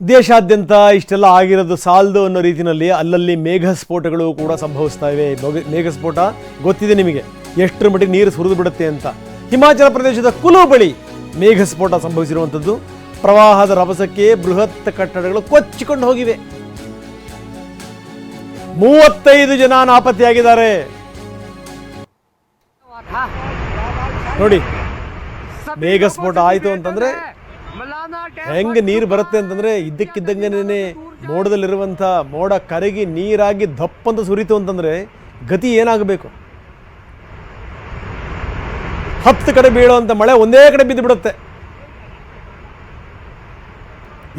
ದೇಶಾದ್ಯಂತ ಇಷ್ಟೆಲ್ಲ ಆಗಿರೋದು ಸಾಲದು ಅನ್ನೋ ರೀತಿಯಲ್ಲಿ ಅಲ್ಲಲ್ಲಿ ಮೇಘಸ್ಫೋಟಗಳು ಕೂಡ ಸಂಭವಿಸ್ತಾ ಇವೆ. ಮೇಘಸ್ಫೋಟ ಗೊತ್ತಿದೆ ನಿಮಗೆ ಎಷ್ಟರ ಮಟ್ಟಿಗೆ ನೀರು ಸುರಿದು ಬಿಡುತ್ತೆ ಅಂತ. ಹಿಮಾಚಲ ಪ್ರದೇಶದ ಕುಲು ಬಳಿ ಮೇಘಸ್ಫೋಟ ಸಂಭವಿಸಿರುವಂಥದ್ದು. ಪ್ರವಾಹದ ರಭಸಕ್ಕೆ ಬೃಹತ್ ಕಟ್ಟಡಗಳು ಕೊಚ್ಚಿಕೊಂಡು ಹೋಗಿವೆ. 35 ಜನ ನಾಪತ್ತೆಯಾಗಿದ್ದಾರೆ. ನೋಡಿ, ಮೇಘಸ್ಫೋಟ ಆಯಿತು ಅಂತಂದ್ರೆ ಹೆಂಗೆ ನೀರು ಬರುತ್ತೆ ಅಂತಂದ್ರೆ ಇದ್ದಕ್ಕಿದ್ದಂಗೆನೇ ಮೋಡದಲ್ಲಿರುವಂಥ ಮೋಡ ಕರಗಿ ನೀರಾಗಿ ದಪ್ಪಂತ ಸುರಿತು ಅಂತಂದ್ರೆ ಗತಿ ಏನಾಗಬೇಕು? 10 ಕಡೆ ಬೀಳುವಂಥ ಮಳೆ ಒಂದೇ ಕಡೆ ಬಿದ್ದು ಬಿಡುತ್ತೆ.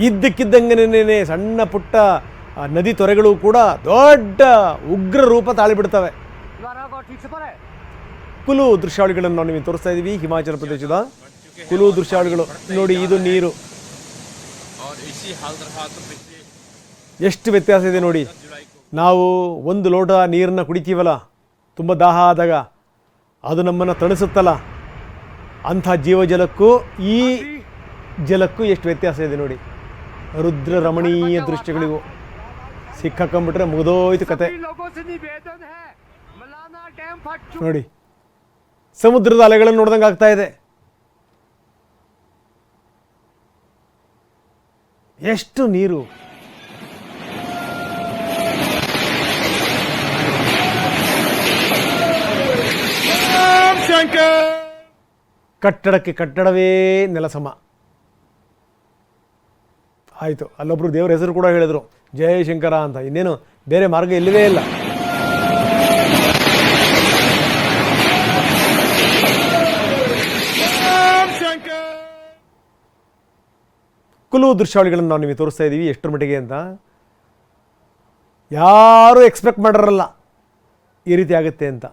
ಇದ್ದಕ್ಕಿದ್ದಂಗೆನೇ ಸಣ್ಣ ಪುಟ್ಟ ನದಿ ತೊರೆಗಳು ಕೂಡ ದೊಡ್ಡ ಉಗ್ರ ರೂಪ ತಾಳಿಬಿಡ್ತವೆ. ಕುಲು ದೃಶ್ಯಾವಳಿಗಳನ್ನು ನಾವು ನಿಮಗೆ ತೋರಿಸ್ತಾ ಇದ್ದೀವಿ. ಹಿಮಾಚಲ ಪ್ರದೇಶದ ಕುಲು ದೃಶ್ಯಾವಳಿಗಳು ನೋಡಿ. ಇದು ನೀರು ಎಷ್ಟು ವ್ಯತ್ಯಾಸ ಇದೆ ನೋಡಿ. ನಾವು ಒಂದು ಲೋಟ ನೀರನ್ನು ಕುಡಿತೀವಲ್ಲ, ತುಂಬ ದಾಹ ಆದಾಗ ಅದು ನಮ್ಮನ್ನು ತಣಿಸುತ್ತಲ್ಲ, ಅಂಥ ಜೀವಜಲಕ್ಕೂ ಈ ಜಲಕ್ಕೂ ಎಷ್ಟು ವ್ಯತ್ಯಾಸ ಇದೆ ನೋಡಿ. ರುದ್ರ ರಮಣೀಯ ದೃಶ್ಯಗಳಿಗೂ ಸಿಕ್ಕಾಕೊಂಡ್ಬಿಟ್ರೆ ಮುಗಿದೋಯ್ತು ಕತೆ ನೋಡಿ. ಸಮುದ್ರದ ಅಲೆಗಳನ್ನು ನೋಡ್ದಂಗೆ ಆಗ್ತಾ ಇದೆ. ಎಷ್ಟು ನೀರು! ಕಟ್ಟಡಕ್ಕೆ ಕಟ್ಟಡವೇ ನೆಲಸಮ ಆಯಿತು. ಅಲ್ಲೊಬ್ರು ದೇವರ ಹೆಸರು ಕೂಡ ಹೇಳಿದರು, ಜಯಶಂಕರ ಅಂತ. ಇನ್ನೇನು ಬೇರೆ ಮಾರ್ಗ ಇಲ್ಲವೇ ಇಲ್ಲ. ಕುಲು ದೃಶ್ಯಾವಳಿಗಳನ್ನು ನಾವು ನಿಮಗೆ ತೋರಿಸ್ತಾ ಇದ್ದೀವಿ ಎಷ್ಟರ ಮಟ್ಟಿಗೆ ಅಂತ. ಯಾರೂ ಎಕ್ಸ್ಪೆಕ್ಟ್ ಮಾಡಿರಲ್ಲ ಈ ರೀತಿ ಆಗುತ್ತೆ ಅಂತ.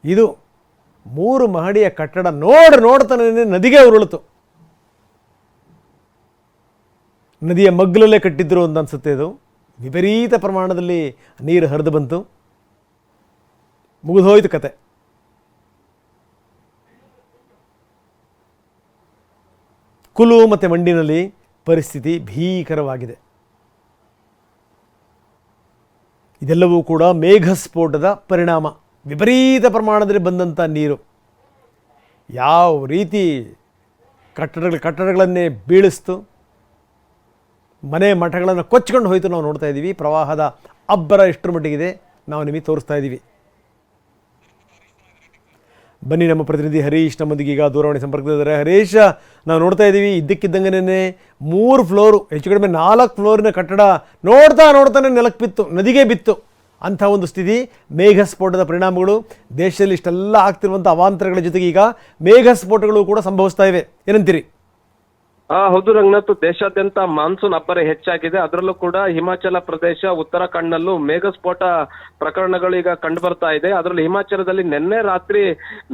ಇದು 3 ಮಹಡಿಯ ಕಟ್ಟಡ ನೋಡ್ತಾನೆ ನದಿಗೆ ಉರುಳಿತು. ನದಿಯ ಮಗ್ಗಲಲ್ಲೇ ಕಟ್ಟಿದ್ರು ಅಂತ ಅನಿಸುತ್ತೆ. ಇದು ವಿಪರೀತ ಪ್ರಮಾಣದಲ್ಲಿ ನೀರು ಹರಿದು ಬಂತು, ಮುಗಿದೋಯ್ತು ಕತೆ. ಕುಲು ಮತ್ತು ಮಂಡಿನಲ್ಲಿ ಪರಿಸ್ಥಿತಿ ಭೀಕರವಾಗಿದೆ. ಇದೆಲ್ಲವೂ ಕೂಡ ಮೇಘಸ್ಫೋಟದ ಪರಿಣಾಮ. ವಿಪರೀತ ಪ್ರಮಾಣದಲ್ಲಿ ಬಂದಂಥ ನೀರು ಯಾವ ರೀತಿ ಕಟ್ಟಡಗಳನ್ನೇ ಬೀಳಿಸ್ತು, ಮನೆ ಮಠಗಳನ್ನು ಕೊಚ್ಕೊಂಡು ಹೋಯಿತು ನಾವು ನೋಡ್ತಾ ಇದ್ದೀವಿ. ಪ್ರವಾಹದ ಅಬ್ಬರ ಎಷ್ಟರ ಮಟ್ಟಿಗಿದೆ ನಾವು ನಿಮಗೆ ತೋರಿಸ್ತಾ ಇದ್ದೀವಿ. ಬನ್ನಿ, ನಮ್ಮ ಪ್ರತಿನಿಧಿ ಹರೀಶ್ ನಮ್ಮೊಂದಿಗೆ ಈಗ ದೂರವಾಣಿ ಸಂಪರ್ಕದಲ್ಲಿದ್ದಾರೆ. ಹರೀಶ್, ನಾವು ನೋಡ್ತಾ ಇದ್ದೀವಿ ಇದ್ದಕ್ಕಿದ್ದಂಗೆ 3 ಫ್ಲೋರು, ಹೆಚ್ಚು ಕಡಿಮೆ 4 ಫ್ಲೋರಿನ ಕಟ್ಟಡ ನೋಡ್ತಾನೆ ನೆಲಕ್ಕೆ ಬಿತ್ತು, ನದಿಗೆ ಬಿತ್ತು. ಅಂಥ ಒಂದು ಸ್ಥಿತಿ. ಮೇಘಸ್ಫೋಟದ ಪರಿಣಾಮಗಳು ದೇಶದಲ್ಲಿ ಇಷ್ಟೆಲ್ಲ ಆಗ್ತಿರುವಂಥ ಅವಾಂತರಗಳ ಜೊತೆಗೆ ಈಗ ಮೇಘಸ್ಫೋಟಗಳು ಕೂಡ ಸಂಭವಿಸ್ತಾ ಇವೆ. ಏನಂತೀರಿ? ಹೌದು ರಂಗನಾಥ್, ದೇಶಾದ್ಯಂತ ಮಾನ್ಸೂನ್ ಅಬ್ಬರ ಹೆಚ್ಚಾಗಿದೆ. ಅದರಲ್ಲೂ ಕೂಡ ಹಿಮಾಚಲ ಪ್ರದೇಶ, ಉತ್ತರಾಖಂಡ್ನಲ್ಲೂ ಮೇಘಸ್ಫೋಟ ಪ್ರಕರಣಗಳು ಈಗ ಕಂಡು ಬರ್ತಾ ಇದೆ. ಅದರಲ್ಲಿ ಹಿಮಾಚಲದಲ್ಲಿ ನಿನ್ನೆ ರಾತ್ರಿ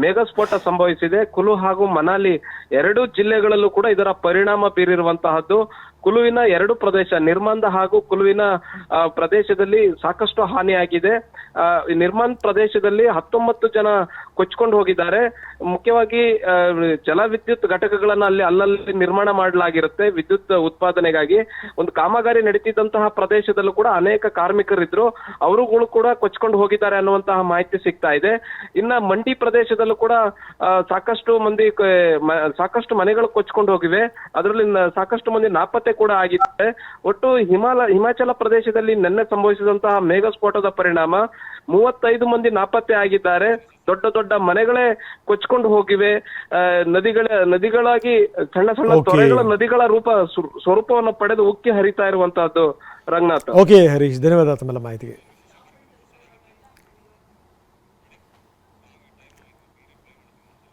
ಮೇಘಸ್ಫೋಟ ಸಂಭವಿಸಿದೆ. ಕುಲು ಹಾಗೂ ಮನಾಲಿ 2 ಜಿಲ್ಲೆಗಳಲ್ಲೂ ಕೂಡ ಇದರ ಪರಿಣಾಮ ಬೀರಿರುವಂತಹದ್ದು. ಕುಲುವಿನ 2 ಪ್ರದೇಶ, ನಿರ್ಮಾಂದ ಹಾಗೂ ಕುಲುವಿನ ಪ್ರದೇಶದಲ್ಲಿ ಸಾಕಷ್ಟು ಹಾನಿಯಾಗಿದೆ. ನಿರ್ಮಾಂದ್ ಪ್ರದೇಶದಲ್ಲಿ 19 ಜನ ಕೊಚ್ಕೊಂಡು ಹೋಗಿದ್ದಾರೆ. ಮುಖ್ಯವಾಗಿ ಜಲವಿದ್ಯುತ್ ಘಟಕಗಳನ್ನ ಅಲ್ಲಲ್ಲಿ ನಿರ್ಮಾಣ ಮಾಡಲಾಗಿರುತ್ತೆ ವಿದ್ಯುತ್ ಉತ್ಪಾದನೆಗಾಗಿ. ಒಂದು ಕಾಮಗಾರಿ ನಡೀತಿದ್ದಂತಹ ಪ್ರದೇಶದಲ್ಲೂ ಕೂಡ ಅನೇಕ ಕಾರ್ಮಿಕರಿದ್ರು, ಅವರುಗಳು ಕೂಡ ಕೊಚ್ಕೊಂಡು ಹೋಗಿದ್ದಾರೆ ಅನ್ನುವಂತಹ ಮಾಹಿತಿ ಸಿಗ್ತಾ ಇದೆ. ಇನ್ನ ಮಂಡಿ ಪ್ರದೇಶದಲ್ಲೂ ಕೂಡ ಸಾಕಷ್ಟು ಮನೆಗಳು ಕೊಚ್ಕೊಂಡು ಹೋಗಿವೆ. ಅದರಲ್ಲಿ ಸಾಕಷ್ಟು ಮಂದಿ ನಾಪತ್ತೆ ಕೂಡ ಆಗಿದ್ದಾರೆ. ಒಟ್ಟು ಹಿಮಾಚಲ ಪ್ರದೇಶದಲ್ಲಿ ನಿನ್ನೆ ಸಂಭವಿಸಿದಂತಹ ಮೇಘಸ್ಫೋಟದ ಪರಿಣಾಮ 35 ಮಂದಿ ನಾಪತ್ತೆ ಆಗಿದ್ದಾರೆ. ದೊಡ್ಡ ದೊಡ್ಡ ಮನೆಗಳೇ ಕೊಚ್ಕೊಂಡು ಹೋಗಿವೆ. ನದಿಗಳಾಗಿ ಸಣ್ಣ ತೊರೆಗಳ ನದಿಗಳ ಸ್ವರೂಪವನ್ನು ಪಡೆದು ಉಕ್ಕಿ ಹರಿತಾ ಇರುವಂತಹದ್ದು ರಂಗನಾಥ್. ಓಕೆ ಹರೀಶ್, ಧನ್ಯವಾದ ತಮ್ಮೆಲ್ಲ ಮಾಹಿತಿಗೆ.